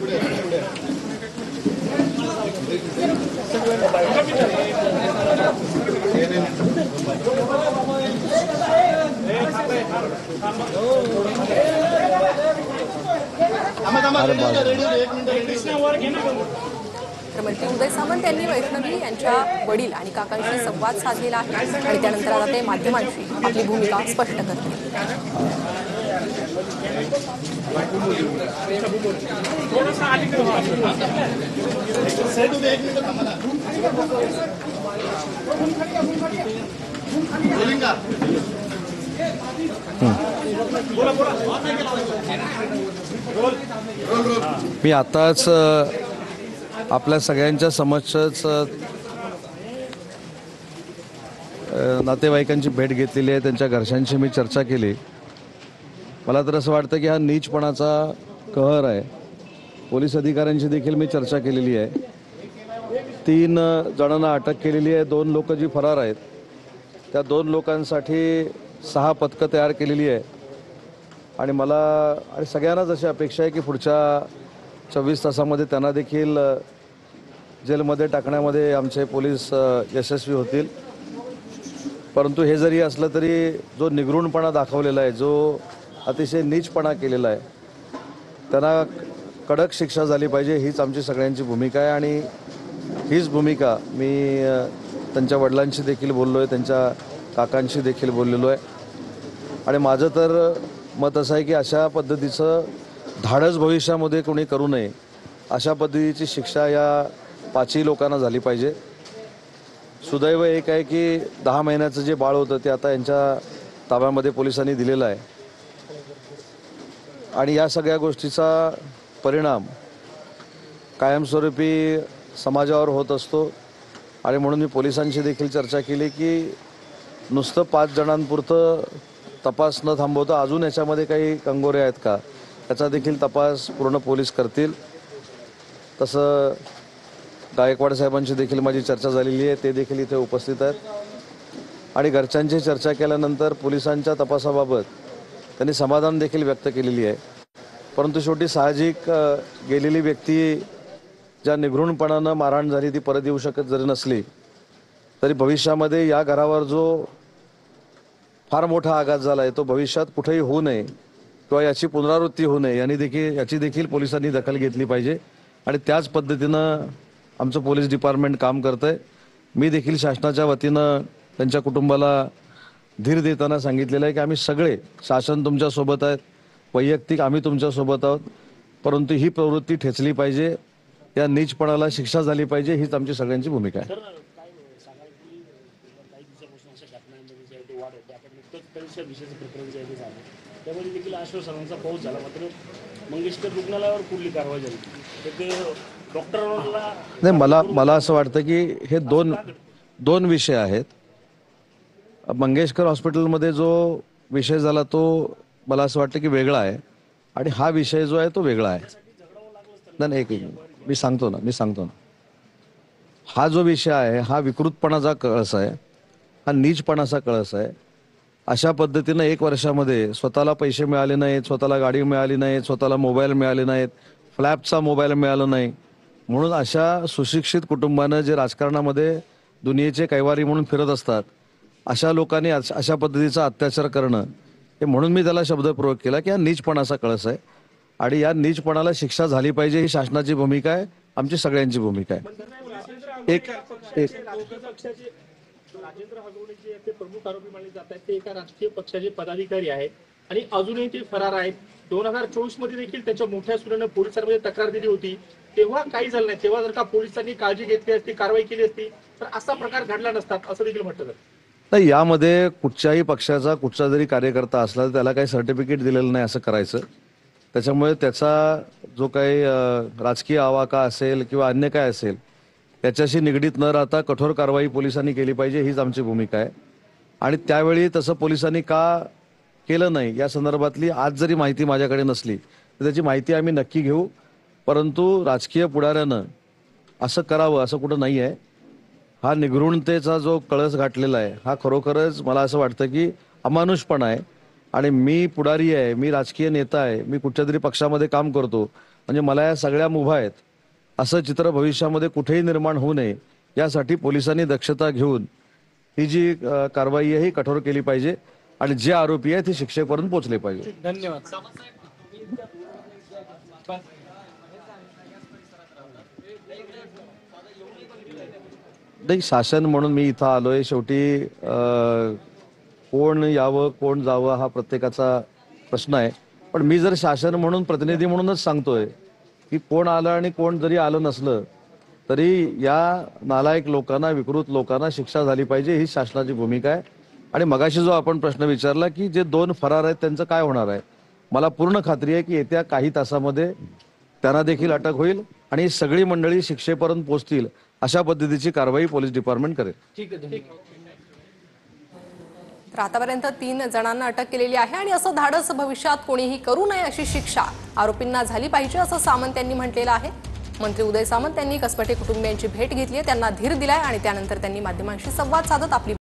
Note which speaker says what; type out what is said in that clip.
Speaker 1: तर मंत्री उदय सामंत यांनी वैष्णवी यांच्या वडील आणि काकांशी संवाद साधलेला आहे आणि त्यानंतर आता ते माध्यमांशी आपली भूमिका स्पष्ट करतील।
Speaker 2: मी आताच आपल्या सगळ्यांच्या समक्षच नातेवाईकांची भेट घेतलेली आहे, त्यांच्या घरच्यांशी मी चर्चा केली। मला तर असं वाटतं की हा नीचपणाचा कहर आहे। पोलीस अधिकाऱ्यांशी देखील मी चर्चा केलेली आहे। 3 जणांना अटक केलेली आहे। 2 लोक जी फरार आहेत त्या 2 लोकांसाठी 6 पथकं तयार केलेली आहे आणि मला आणि सगळ्यांनाच अशी अपेक्षा आहे की पुढच्या 24 तासामध्ये त्यांना देखील जेलमध्ये टाकण्यामध्ये आमचे पोलीस यशस्वी होतील। परंतु हे जरी असलं तरी जो निगरूणपणा दाखवलेला आहे, जो अतिशय नीचपणा केलेला आहे, त्यांना कडक शिक्षा झाली पाहिजे हीच आमची सगळ्यांची भूमिका आहे। आणि हीच भूमिका मी त्यांच्या वडिलांशी देखील बोललो आहे, त्यांच्या काकांशी देखील बोललेलो आहे। आणि माझं तर मत असं आहे की अशा पद्धतीचं धाडस भविष्यामध्ये कोणी करू नये, अशा पद्धतीची शिक्षा या 5ही लोकांना झाली पाहिजे। सुदैव एक आहे की 10 महिन्याचं जे बाळ होतं ते आता यांच्या ताब्यामध्ये पोलिसांनी दिलेलं आहे आणि या सगळ्या गोष्टीचा परिणाम कायमस्वरूपी समाजावर होत असतो। आणि म्हणून मी पोलिसांशी देखील चर्चा केली की नुसतं 5 जणांपुरतं तपास न थांबवता अजून याच्यामध्ये काही कंगोरे आहेत का याचा देखील तपास पूर्ण पोलीस करतील। तसं गायकवाड साहेबांशी देखील माझी चर्चा झालेली आहे, ते देखील इथे उपस्थित आहेत आणि घरच्यांची चर्चा केल्यानंतर पोलिसांच्या तपासाबाबत त्यांनी समाधान देखील व्यक्त केलेली आहे। परंतु शेवटी साहजिक गेलेली व्यक्ती ज्या निगरूणपणानं मारहाण झाली ती परत येऊ शकत जरी नसली तरी भविष्यामध्ये या घरावर जो फार मोठा आघात झाला आहे तो भविष्यात कुठेही होऊ नये किंवा याची पुनरावृत्ती होऊ नये याची देखील पोलिसांनी दखल घेतली पाहिजे आणि त्याच पद्धतीनं आमचं पोलीस डिपार्टमेंट काम करतंय। मी देखील शासनाच्या वतीनं त्यांच्या कुटुंबाला धीर देताना सांगितलेलं आहे की आम्ही सगळे शासन तुमच्या सोबत आहेत, वैयक्तिक आम्ही तुमच्या सोबत आहोत, परंतु ही प्रवृत्ती ठेचली पाहिजे, या नीचपणाला शिक्षा झाली पाहिजे हीच आमची सगळ्यांची भूमिका आहे।
Speaker 3: त्यामध्ये देखील आश्वासनांचा पाऊस झाला, मात्र मंगेशकर रुग्णालयावर कुठली कारवाई झाली डॉक्टरांना
Speaker 2: नाही। मला असं वाटतं की हे दोन विषय आहेत। मंगेशकर हॉस्पिटलमध्ये जो विषय झाला तो मला असं वाटतं की वेगळा आहे आणि हा विषय जो आहे तो वेगळा आहे। नाही मी सांगतो ना हा जो विषय आहे हा विकृतपणाचा कळस आहे, हा नीचपणाचा कळस आहे। अशा पद्धतीनं 1 वर्षामध्ये स्वतःला पैसे मिळाले नाहीत, स्वतःला गाडी मिळाली नाही, स्वतःला मोबाईल मिळाले नाहीत, फ्लॅपचा मोबाईल मिळाला नाही, म्हणून अशा सुशिक्षित कुटुंबानं जे राजकारणामध्ये दुनियेचे कैवारी म्हणून फिरत असतात अशा लोकांनी अशा पद्धतीचा अत्याचार करणं हे म्हणून मी त्याला शब्दप्रयोग केला की हा नीचपणाचा कळस आहे आणि या नीचपणाला शिक्षा झाली पाहिजे ही शासनाची भूमिका आहे, आमची सगळ्यांची भूमिका आहे। एक
Speaker 3: राजेंद्र हगवणे जे ते प्रमुख आरोपी मानले जात आहेत ते एका राजकीय पक्षाचे पदाधिकारी आहेत आणि अजूनही ते फरार आहेत। 2024 मध्ये देखील त्याच्या मोठ्या सुराने पोलिसांमध्ये तक्रार दिली होती, तेव्हा काही झालं नाही। तेव्हा जर का पोलिसांनी काळजी घेतली असती, कारवाई केली असती तर असा प्रकार घडला नसतात असं देखील म्हटलं जातं।
Speaker 2: नाही, यामध्ये कुठच्याही पक्षाचा कुठचा जरी कार्यकर्ता असला तर त्याला काही सर्टिफिकेट दिलेलं नाही असं करायचं। त्याच्यामुळे त्याचा जो काही राजकीय आवाका असेल किंवा अन्य काय असेल त्याच्याशी निगडीत न राहता कठोर कारवाई पोलिसांनी केली पाहिजे हीच आमची भूमिका आहे। आणि त्यावेळी तसं पोलिसांनी का केलं नाही या संदर्भातली आज जरी माहिती माझ्याकडे नसली तर त्याची माहिती आम्ही नक्की घेऊ, परंतु राजकीय पुढाऱ्यानं असं करावं असं कुठं नाही आहे। हा निगरूणतेचा जो कळस गाठलेला आहे हा खरोखरच मला असं वाटतं की अमानुषपणा आहे। आणि मी पुढारी आहे, मी राजकीय नेता आहे, मी कुठच्या तरी पक्षामध्ये काम करतो, म्हणजे मला या सगळ्या मुभा आहेत असं चित्र भविष्यामध्ये कुठेही निर्माण होऊ नये यासाठी पोलिसांनी दक्षता घेऊन ही जी कारवाई आहे ही कठोर केली पाहिजे आणि जे आरोपी आहेत ते शिक्षेपर्यंत पोहोचले पाहिजे.
Speaker 3: धन्यवाद.
Speaker 2: नाही, शासन म्हणून मी इथं आलोय. शेवटी कोण यावं कोण जावं हा प्रत्येकाचा प्रश्न आहे. पण मी जर शासन म्हणून प्रतिनिधी म्हणूनच सांगतोय की कोण आलं आणि कोण जरी आलं नसलं तरी या नालायक लोकांना, विकृत लोकांना शिक्षा झाली पाहिजे, ही शासनाची भूमिका आहे. आणि मगाशी जो आपण प्रश्न विचारला की जे 2 फरार आहेत त्यांचं काय होणार आहे, मला पूर्ण खात्री आहे की येत्या काही तासामध्ये त्यांना देखील अटक होईल आणि सगळी मंडळी शिक्षेपर्यंत पोहोचतील अशा पद्धतीची कारवाई पोलीस डिपार्टमेंट करेल.
Speaker 3: ठीक आहे.
Speaker 1: तर आतापर्यंत 3 जणांना अटक केलेली आहे आणि असं धाडस भविष्यात कोणीही करू नये अशी शिक्षा आरोपींना झाली पाहिजे असं सामंत यांनी म्हटलेलं आहे. मंत्री उदय सामंत यांनी कसबटे कुटुंबियांची भेट घेतली, त्यांना धीर दिलाय आणि त्यानंतर त्यांनी माध्यमांशी संवाद साधत आपली